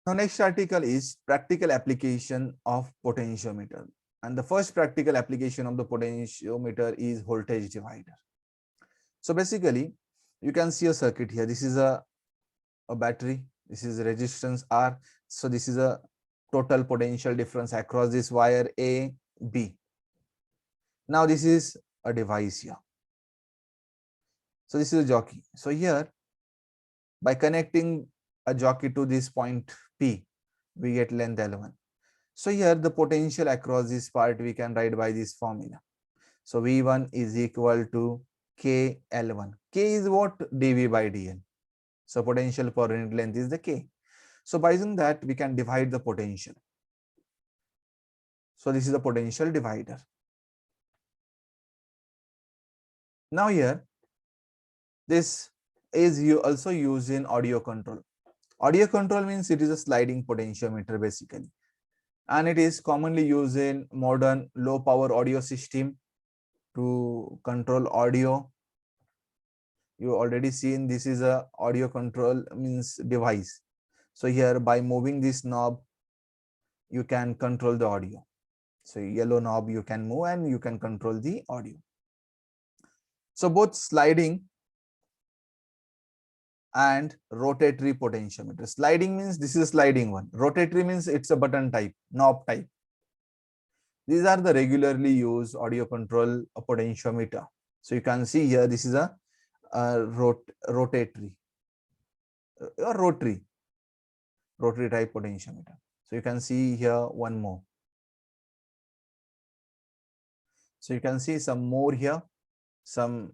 Now, next article is practical application of potentiometer. And the first practical application of the potentiometer is voltage divider. So basically, you can see a circuit here. This is a battery. This is resistance R. So this is a total potential difference across this wire A, B. Now this is a device here. So this is a jockey. So here, by connecting a jockey to this point P, we get length L1. So here the potential across this part we can write by this formula. So V1 is equal to K L1. K is what? dV by dN. So potential per unit length is the K. So by using that, we can divide the potential. So this is the potential divider. Now here, this is also used in audio control. Audio control means it is a sliding potentiometer basically. And it is commonly used in modern low power audio system to control audio. You already seen this is a audio control means device. So here by moving this knob, you can control the audio. So yellow knob you can move and you can control the audio. So both sliding and rotatory potentiometer. Sliding means this is a sliding one. Rotatory means it's a button type, knob type. These are the regularly used audio control potentiometer. So you can see here, this is a rotatory or rotary type potentiometer. So you can see here one more. So you can see some more here, some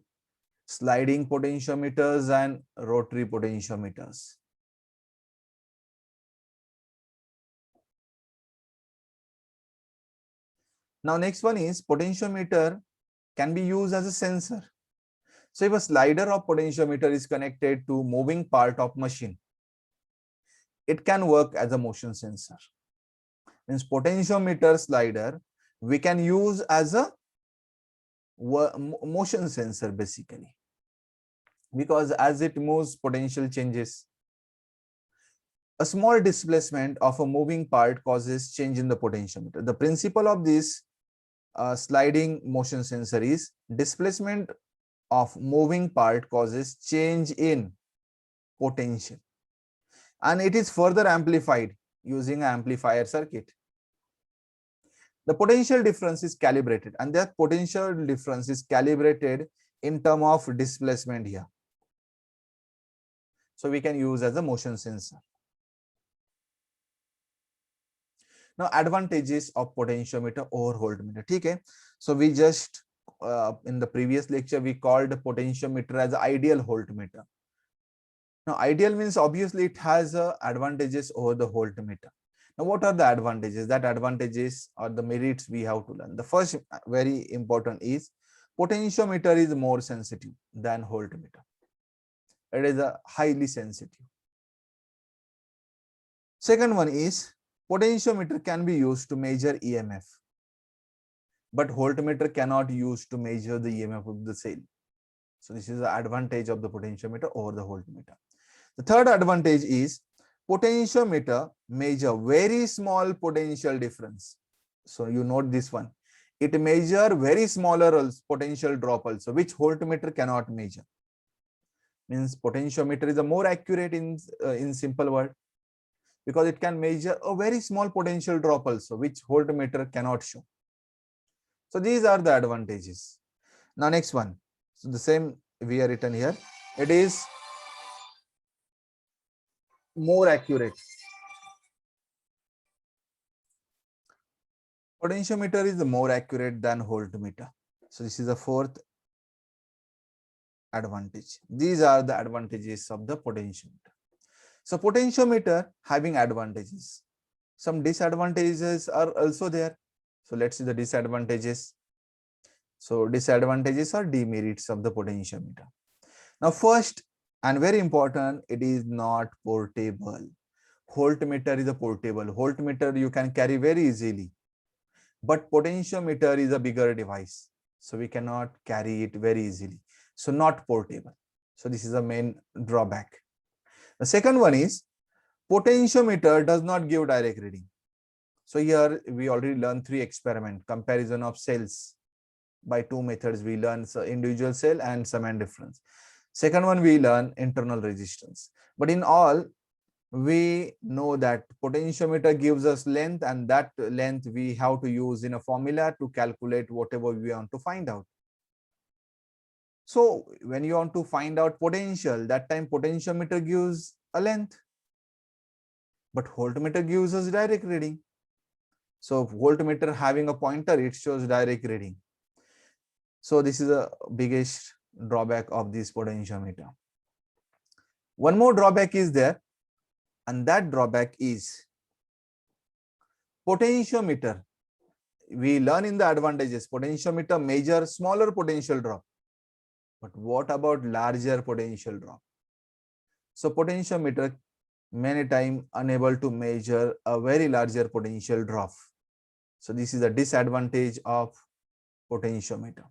sliding potentiometers and rotary potentiometers. Now next one is potentiometer can be used as a sensor. So if a slider of potentiometer is connected to moving part of machine, it can work as a motion sensor. Means potentiometer slider we can use as a motion sensor basically, because as it moves, potential changes. A small displacement of a moving part causes change in the potentiometer. The principle of this sliding motion sensor is displacement of moving part causes change in potential, and it is further amplified using an amplifier circuit. The potential difference is calibrated, and that potential difference is calibrated in terms of displacement here. So we can use as a motion sensor. Now advantages of potentiometer over voltmeter. Okay, so we just in the previous lecture we called potentiometer as ideal voltmeter. Now ideal means obviously it has advantages over the voltmeter. Now what are the advantages? That advantages or the merits we have to learn. The first very important is potentiometer is more sensitive than voltmeter. It is a highly sensitive. Second one is potentiometer can be used to measure EMF, but voltmeter cannot use to measure the EMF of the cell. So this is the advantage of the potentiometer over the voltmeter. The third advantage is potentiometer measure very small potential difference. So you note this one. It measure very smaller potential drop also, which voltmeter cannot measure. Means potentiometer is a more accurate in simple word, because it can measure a very small potential drop also, which voltmeter cannot show. So these are the advantages. Now next one. So the same we are written here. It is more accurate. Potentiometer is more accurate than voltmeter. So this is the fourth advantage. These are the advantages of the potentiometer. So potentiometer having advantages. Some disadvantages are also there. So let's see the disadvantages. So disadvantages or demerits of the potentiometer. Now first and very important, it is not portable. Voltmeter is a portable. Voltmeter you can carry very easily, but potentiometer is a bigger device, so we cannot carry it very easily. So not portable. So this is the main drawback. The second one is Potentiometer does not give direct reading. So here we already learned 3 experiment, comparison of cells by 2 methods. We learn individual cell and sum and difference. Second one, we learn internal resistance. But in all, we know that potentiometer gives us length, and that length we have to use in a formula to calculate whatever we want to find out. So when you want to find out potential, that time potentiometer gives a length, but voltmeter gives us direct reading. So voltmeter having a pointer, it shows direct reading. So this is the biggest drawback of this potentiometer. One more drawback is there, and that drawback is potentiometer. We learn in the advantages, potentiometer measure smaller potential drop. But what about larger potential drop? So potentiometer many times unable to measure a very larger potential drop. So this is a disadvantage of potentiometer.